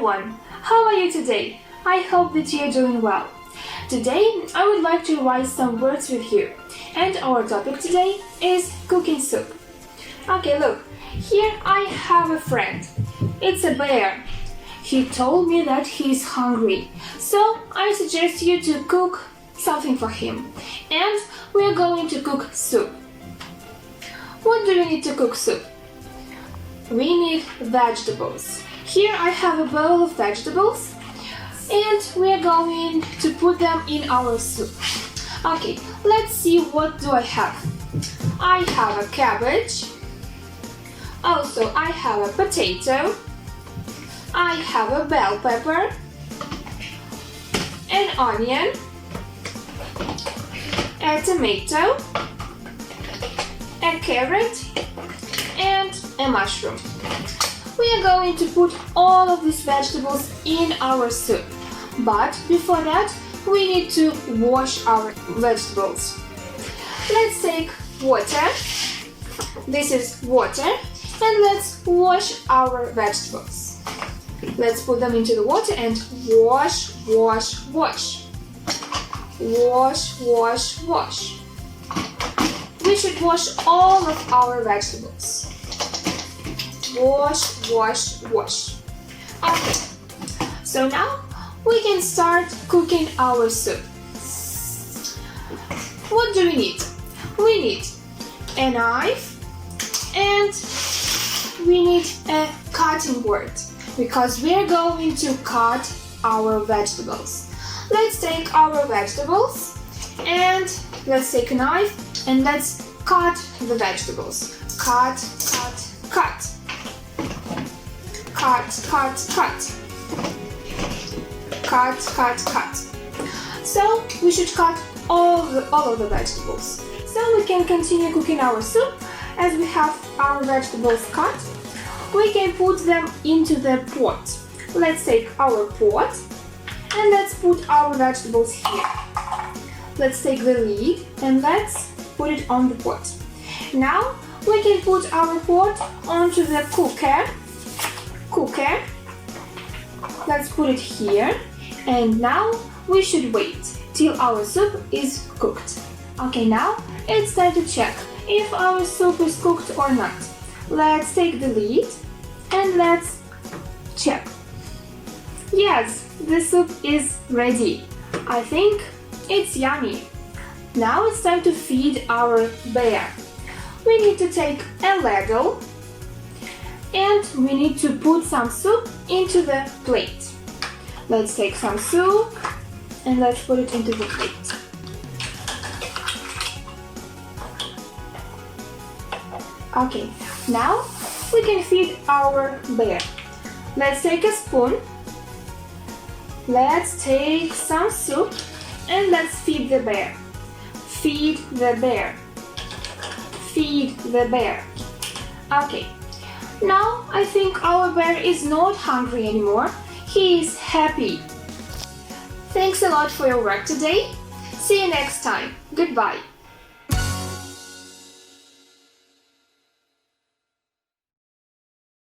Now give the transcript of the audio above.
everyone! How are you today? I hope that you're doing well. Today I would like to revise some words with you, and our topic today is cooking soup. Okay, look, here I have a friend. It's a bear. He told me that he's hungry, so I suggest you to cook something for him, and we're going to cook soup. What do we need to cook soup? We need vegetables. Here I have a bowl of vegetables and we're going to put them in our soup. Okay, let's see, what do I have? I have a cabbage. Also, I have a potato. I have a bell pepper, an onion, a tomato, a carrot, and a mushroom. We are going to put all of these vegetables in our soup. But before that, we need to wash our vegetables. Let's take water. This is water. And let's wash our vegetables. Let's put them into the water and wash, wash, wash. Wash, wash, wash. We should wash all of our vegetables. Wash, wash, wash. Okay, so now we can start cooking our soup. What do we need? We need a knife and we need a cutting board because we're going to cut our vegetables. Let's take our vegetables and let's take a knife and let's cut the vegetables. Cut, cut, cut. Cut, cut, cut. Cut, cut, cut. So we should cut all of the vegetables. So we can continue cooking our soup. As we have our vegetables cut, we can put them into the pot. Let's take our pot and let's put our vegetables here. Let's take the lid and let's put it on the pot. Now we can put our pot onto the cooker. Let's put it here, and now we should wait till our soup is cooked. Okay, now it's time to check if our soup is cooked or not. Let's take the lid and let's check. Yes, the soup is ready. I think it's yummy. Now it's time to feed our bear. We need to take a ladle and we need to put some soup into the plate. Let's take some soup and let's put it into the plate. Okay, now we can feed our bear. Let's take a spoon. Let's take some soup and let's feed the bear. Feed the bear. Feed the bear. Okay. Now I think our bear is not hungry anymore. He is happy. Thanks a lot for your work today. See you next time. Goodbye.